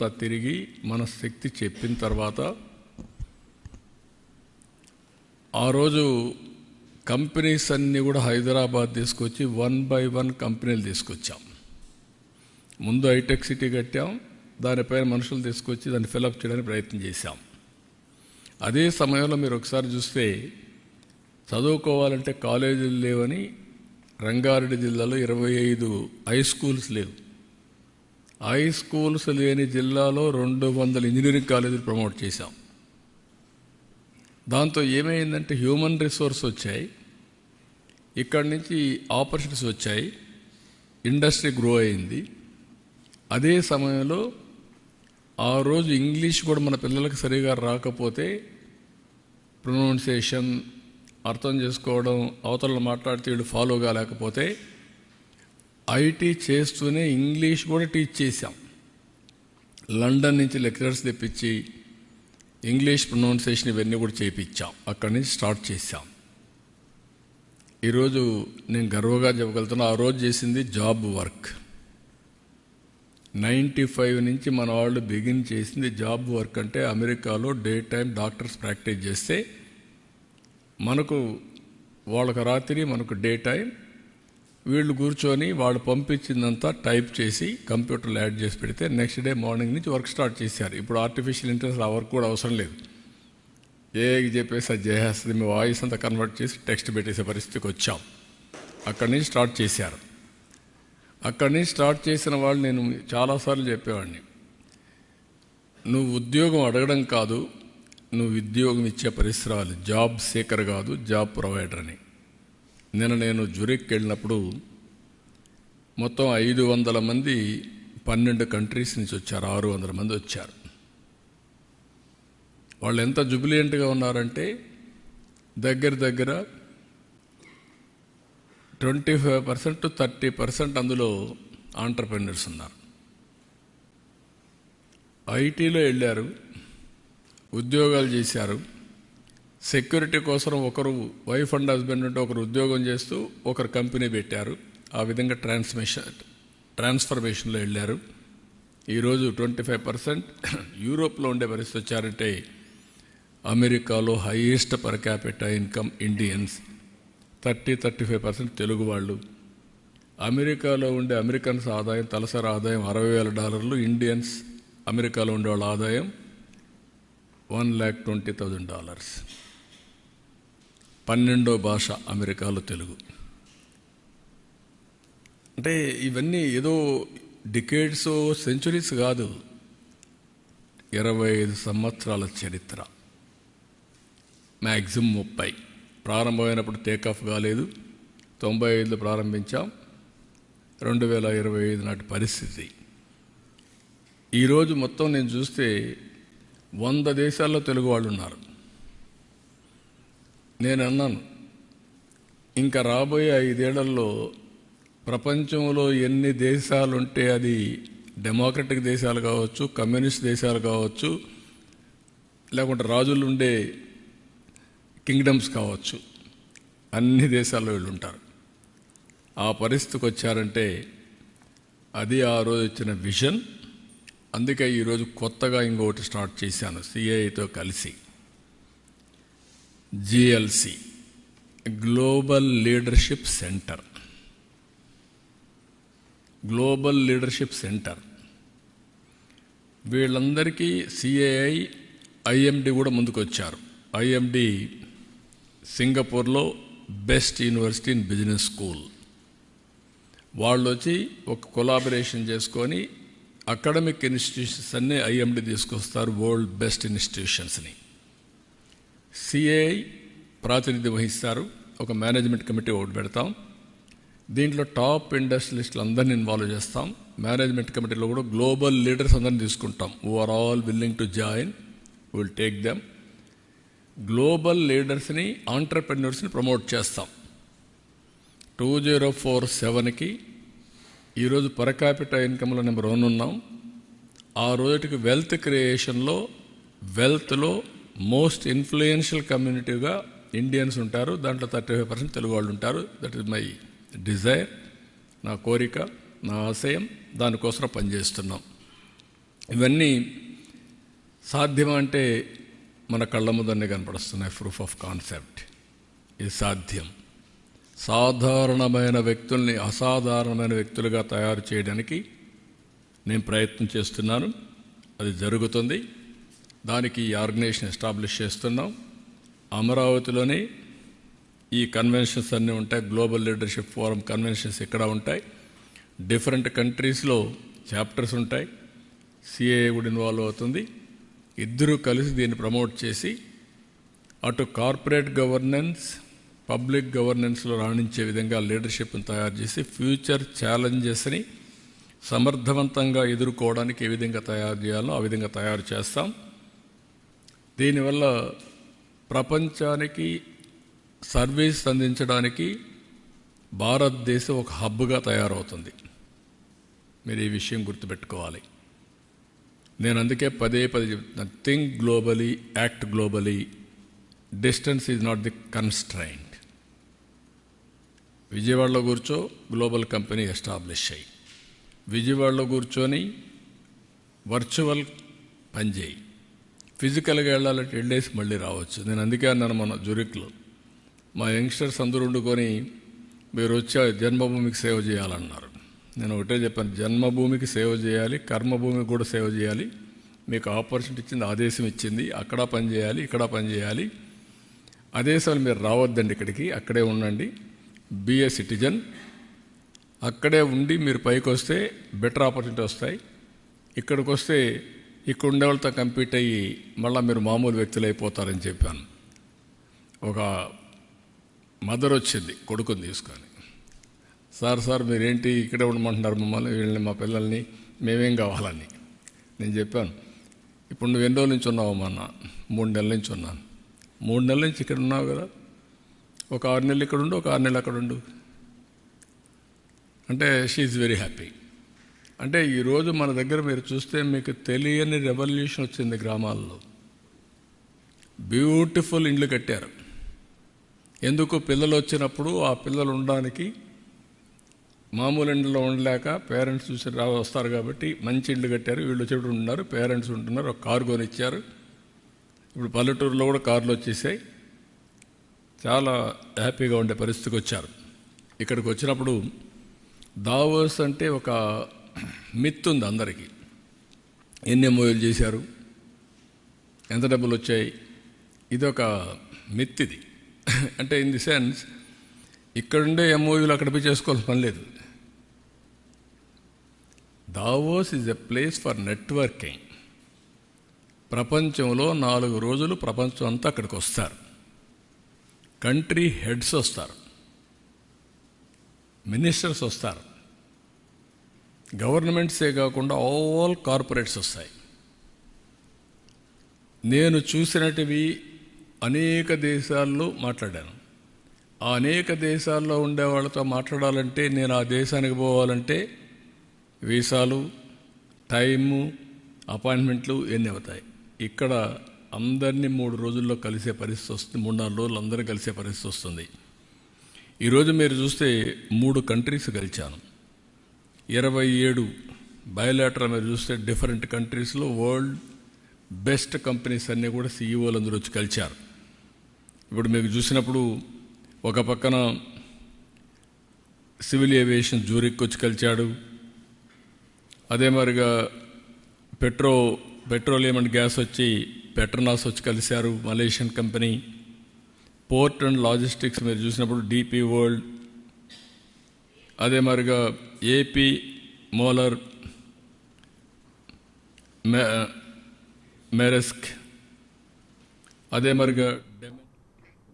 అంతా తిరిగి మన శక్తి చెప్పిన తర్వాత ఆ రోజు కంపెనీస్ అన్నీ కూడా హైదరాబాద్ తీసుకొచ్చి 1 by 1 కంపెనీలు తీసుకొచ్చాం. ముందు హైటెక్ సిటీ కట్టాం, దానిపైన మనుషులు తీసుకొచ్చి దాన్ని ఫిలప్ చేయడానికి ప్రయత్నం చేశాం. అదే సమయంలో మీరు ఒకసారి చూస్తే చదువుకోవాలంటే కాలేజీలు లేవని రంగారెడ్డి జిల్లాలో 25 హై స్కూల్స్ లేవు. హై స్కూల్స్ లేని జిల్లాలో 200 ఇంజనీరింగ్ కాలేజీలు ప్రమోట్ చేశాం. దాంతో ఏమైందంటే హ్యూమన్ రిసోర్స్ వచ్చాయి, ఇక్కడి నుంచి ఆపర్చునిటీస్ వచ్చాయి, ఇండస్ట్రీ గ్రో అయింది. అదే సమయంలో ఆ రోజు ఇంగ్లీష్ కూడా మన పిల్లలకు సరిగా రాకపోతే ప్రొనౌన్సియేషన్ అర్థం చేసుకోవడం, అవతల మాట్లాడితే వీళ్ళు ఫాలో కాలేకపోతే ఐటీ చేస్తూనే ఇంగ్లీష్ కూడా టీచ్ చేశాం. లండన్ నుంచి లెక్చరర్స్ తెప్పించి ఇంగ్లీష్ ప్రొనౌన్సియేషన్ ఇవన్నీ కూడా చేయించాం. అక్కడి నుంచి స్టార్ట్ చేశాం. ఈరోజు నేను గర్వంగా చెప్పగలుగుతున్నా, ఆ రోజు చేసింది జాబ్ వర్క్. 95 నుంచి మన వాళ్ళు బిగిన్ చేసింది జాబ్ వర్క్. అంటే అమెరికాలో డే టైం డాక్టర్స్ ప్రాక్టీస్ చేస్తే మనకు వాళ్ళకు రాత్రి, మనకు డే టైం, వీళ్ళు కూర్చొని వాళ్ళు పంపించిందంతా టైప్ చేసి కంప్యూటర్లో యాడ్ చేసి పెడితే నెక్స్ట్ డే మార్నింగ్ నుంచి వర్క్ స్టార్ట్ చేశారు. ఇప్పుడు ఆర్టిఫిషియల్ ఇంటెలిజెన్స్ ఆ వర్క్ కూడా అవసరం లేదు, ఏఐకి చెప్పేసి అది చేసేస్తుంది. మీ వాయిస్ అంతా కన్వర్ట్ చేసి టెక్స్ట్ పెట్టేసే పరిస్థితికి వచ్చాం. అక్కడి నుంచి స్టార్ట్ చేశారు. అక్కడి నుంచి స్టార్ట్ చేసిన వాళ్ళు, నేను చాలాసార్లు చెప్పేవాడిని, నువ్వు ఉద్యోగం అడగడం కాదు, నువ్వు ఉద్యోగం ఇచ్చే పరిస్థితి రావాలి. జాబ్ సీకర్ కాదు, జాబ్ ప్రొవైడర్ అని. నేను జురిక్ వెళ్ళినప్పుడు మొత్తం 500 మంది 12 కంట్రీస్ నుంచి వచ్చారు, 600 మంది వచ్చారు. వాళ్ళు ఎంత జుబిలియంట్గా ఉన్నారంటే దగ్గర 25% to 30% అందులో ఆంటర్‌ప్రెన్యూర్స్ ఉన్నారు. ఐటీలో వెళ్ళారు, ఉద్యోగాలు చేశారు. సెక్యూరిటీ కోసం ఒకరు వైఫ్ అండ్ హస్బెండ్ ఉంటే ఒకరు ఉద్యోగం చేస్తూ ఒకరు కంపెనీ పెట్టారు. ఆ విధంగా ట్రాన్స్ఫర్మేషన్లో వెళ్ళారు. ఈరోజు 25% యూరోప్లో ఉండే పరిస్థితి వచ్చారంటే అమెరికాలో highest per capita income Indians, 30-35% Telugu వాళ్ళు. అమెరికాలో ఉండే అమెరికన్స్ ఆదాయం, తలసరి ఆదాయం $60,000. ఇండియన్స్ అమెరికాలో ఉండే వాళ్ళ ఆదాయం $120,000. 12వ భాష అమెరికాలో తెలుగు. అంటే ఇవన్నీ ఏదో డికేడ్స్, సెంచురీస్ కాదు, 25 సంవత్సరాల చరిత్ర, మ్యాక్సిమం 30. ప్రారంభమైనప్పుడు టేకాఫ్ కాలేదు, 95లో ప్రారంభించాం, 2025 నాటి పరిస్థితి. ఈరోజు మొత్తం నేను చూస్తే 100 దేశాల్లో తెలుగు వాళ్ళు ఉన్నారు. నేను అన్నాను, ఇంకా రాబోయే 5 ఏళ్లలో ప్రపంచంలో ఎన్ని దేశాలుంటే అది డెమోక్రటిక్ దేశాలు కావచ్చు, కమ్యూనిస్ట్ దేశాలు కావచ్చు, లేకుంటే రాజులు ఉండే కింగ్డమ్స్ కావచ్చు, అన్ని దేశాల్లో వీళ్ళు ఉంటారు. ఆ పరిస్థితికి వచ్చారంటే అది ఆ రోజు ఇచ్చిన విజన్. అందుకే ఈరోజు కొత్తగా ఇంకొకటి స్టార్ట్ చేశాను సిఐతో కలిసి, GLC, global leadership centre. Global leadership centre వీళ్ళందరికీ సిఐఐ, ఐఎండి కూడా ముందుకు వచ్చారు. ఐఎండి సింగపూర్లో best university in business school. వాళ్ళు వచ్చి ఒక కొలాబరేషన్ చేసుకొని అకాడమిక్ ఇన్స్టిట్యూషన్స్ అన్నీ ఐఎండి తీసుకొస్తారు, వరల్డ్ బెస్ట్ ఇన్స్టిట్యూషన్స్ని. సిఐఐ ప్రాతినిధ్యం వహిస్తారు. ఒక మేనేజ్మెంట్ కమిటీ ఒకటి పెడతాం. దీంట్లో టాప్ ఇండస్ట్రియలిస్టులు అందరినీ ఇన్వాల్వ్ చేస్తాం. మేనేజ్మెంట్ కమిటీలో కూడా గ్లోబల్ లీడర్స్ అందరినీ తీసుకుంటాం. Who are all willing to join, will take them. Global లీడర్స్ని, ఆంటర్‌ప్రెన్యూర్స్ని ప్రమోట్ చేస్తాం. 2047కి ఈరోజు పర్ క్యాపిటా ఇన్కమ్లో నెంబర్ 1 ఉన్నాం. ఆ రోజుకి వెల్త్ క్రియేషన్లో, వెల్త్లో మోస్ట్ ఇన్ఫ్లుయెన్షియల్ కమ్యూనిటీగా ఇండియన్స్ ఉంటారు. దాంట్లో 35% తెలుగు వాళ్ళు ఉంటారు. దట్ ఈస్ మై డిజైర్, నా కోరిక, నా ఆశయం. దానికోసం పనిచేస్తున్నాం. ఇవన్నీ సాధ్యమంటే మన కళ్ళ ముందరనే కనపడుస్తున్నాయి. Proof of concept. ఇది సాధ్యం. సాధారణమైన వ్యక్తుల్ని అసాధారణమైన వ్యక్తులుగా తయారు చేయడానికి నేను ప్రయత్నం చేస్తున్నాను. అది జరుగుతుంది. దానికి ఈ ఆర్గనైజేషన్ ఎస్టాబ్లిష్ చేస్తున్నాం. అమరావతిలోనే ఈ కన్వెన్షన్స్ అన్నీ ఉంటాయి. గ్లోబల్ లీడర్షిప్ ఫోరం కన్వెన్షన్స్ ఇక్కడ ఉంటాయి. డిఫరెంట్ కంట్రీస్లో చాప్టర్స్ ఉంటాయి. సిఏఏ కూడా ఇన్వాల్వ్ అవుతుంది. ఇద్దరూ కలిసి దీన్ని ప్రమోట్ చేసి అటు కార్పొరేట్ గవర్నెన్స్, పబ్లిక్ గవర్నెన్స్లో రాణించే విధంగా లీడర్షిప్ని తయారు చేసి ఫ్యూచర్ ఛాలెంజెస్ని సమర్థవంతంగా ఎదుర్కోవడానికి ఏ విధంగా తయారు చేయాలో ఆ విధంగా తయారు చేస్తాం. దీనివల్ల ప్రపంచానికి సర్వీస్ అందించడానికి భారతదేశం ఒక హబ్గా తయారవుతుంది. మీరు ఈ విషయం గుర్తుపెట్టుకోవాలి. నేను అందుకే పదే చెప్తున్నాను, think globally, act globally. Distance is not the constraint. విజయవాడలో కూర్చో, గ్లోబల్ కంపెనీ ఎస్టాబ్లిష్ అయ్యి విజయవాడలో కూర్చొని వర్చువల్ పనిచేయి. ఫిజికల్గా వెళ్ళాలంటే వెళ్ళేసి మళ్ళీ రావచ్చు. నేను అందుకే అన్నాను మన జురిక్లో, మా యంగ్స్టర్స్ అందరూ వండుకొని మీరు వచ్చే జన్మభూమికి సేవ చేయాలన్నారు. నేను ఒకటే చెప్పాను, జన్మభూమికి సేవ చేయాలి, కర్మభూమికి కూడా సేవ చేయాలి. మీకు ఆపర్చునిటీ ఇచ్చింది, ఆదేశం ఇచ్చింది, అక్కడ పని చేయాలి, ఇక్కడ పని చేయాలి. ఆదేశాలు మీరు రావద్దండి ఇక్కడికి, అక్కడే ఉండండి. Be a citizen. అక్కడే ఉండి మీరు పైకి వస్తే బెటర్ ఆపర్చునిటీ వస్తాయి. ఇక్కడికి వస్తే ఇక్కడ ఉండే వాళ్ళతో కంపీట్ అయ్యి మళ్ళీ మీరు మామూలు వ్యక్తులు అయిపోతారని చెప్పాను. ఒక మదర్ వచ్చింది కొడుకుని తీసుకొని, సార్ మీరేంటి ఇక్కడే ఉండమంటున్నారు మమ్మల్ని, వీళ్ళని, మా పిల్లల్ని, మేమేం కావాలని. నేను చెప్పాను, ఇప్పుడు నువ్వు ఎన్ని రోజుల నుంచి ఉన్నావు అన్న? 3 నెలల నుంచి ఉన్నాను. 3 నెలల నుంచి ఇక్కడ ఉన్నావు కదా, ఒక 6 నెలలు ఇక్కడ ఉండు, ఒక 6 నెలలు అక్కడ ఉండు అంటే షీఈ్ వెరీ హ్యాపీ. అంటే ఈరోజు మన దగ్గర మీరు చూస్తే మీకు తెలియని రెవల్యూషన్ వచ్చింది. గ్రామాల్లో బ్యూటిఫుల్ ఇండ్లు కట్టారు. ఎందుకు? పిల్లలు వచ్చినప్పుడు ఆ పిల్లలు ఉండడానికి మామూలు ఇండ్లలో ఉండలేక పేరెంట్స్ చూసి వస్తారు కాబట్టి మంచి ఇండ్లు కట్టారు. వీళ్ళు వచ్చేటప్పుడు ఉన్నారు, పేరెంట్స్ ఉంటున్నారు, ఒక కారు కొనిచ్చారు. ఇప్పుడు పల్లెటూరులో కూడా కార్లు వచ్చేసాయి. చాలా హ్యాపీగా ఉండే పరిస్థితికి వచ్చారు. ఇక్కడికి వచ్చినప్పుడు దావోస్ అంటే ఒక మిత్ ఉంది అందరికీ. ఎన్ని ఎంఓయూలు చేశారు, ఎంత డబ్బులు వచ్చాయి, ఇదొక మిత్ ఇది. అంటే ఇన్ ది సెన్స్ ఇక్కడుండే ఎంఓయూలు అక్కడ పోయి చేసుకోవాల్సిన పని లేదు. Davos is a place for networking. ప్రపంచంలో 4 రోజులు ప్రపంచం అంతా అక్కడికి వస్తారు. కంట్రీ హెడ్స్ వస్తారు, మినిస్టర్స్ వస్తారు, గవర్నమెంట్సే కాకుండా ఆల్ కార్పొరేట్స్ వస్తాయి. నేను చూసినటివి అనేక దేశాల్లో మాట్లాడాను. ఆ అనేక దేశాల్లో ఉండే వాళ్ళతో మాట్లాడాలంటే, నేను ఆ దేశానికి పోవాలంటే వీసాలు, టైము, అపాయింట్మెంట్లు ఎన్ని అవుతాయి. ఇక్కడ అందరినీ 3 రోజుల్లో కలిసే పరిస్థితి వస్తుంది. 3-4 రోజులు అందరూ కలిసే పరిస్థితి వస్తుంది. ఈరోజు మీరు చూస్తే 3 కంట్రీస్ కలిశాను. 27 బయోలాటరల్ మీరు చూస్తే డిఫరెంట్ కంట్రీస్లో వరల్డ్ బెస్ట్ కంపెనీస్ అన్నీ కూడా సీఈఓలు అందరూ వచ్చి కలిశారు. ఇప్పుడు మీకు చూసినప్పుడు ఒక పక్కన సివిల్ ఏవియేషన్ జూరిక్ వచ్చి కలిశాడు. అదే మరిగా పెట్రోలియం అండ్ గ్యాస్ వచ్చి పెట్రోనాస్ వచ్చి కలిశారు, Malaysian company. Port and logistics మీరు చూసినప్పుడు డీపీ వరల్డ్, అదే మరిగా ఏపీ మోలర్, మెరెస్క్, అదే మరిగా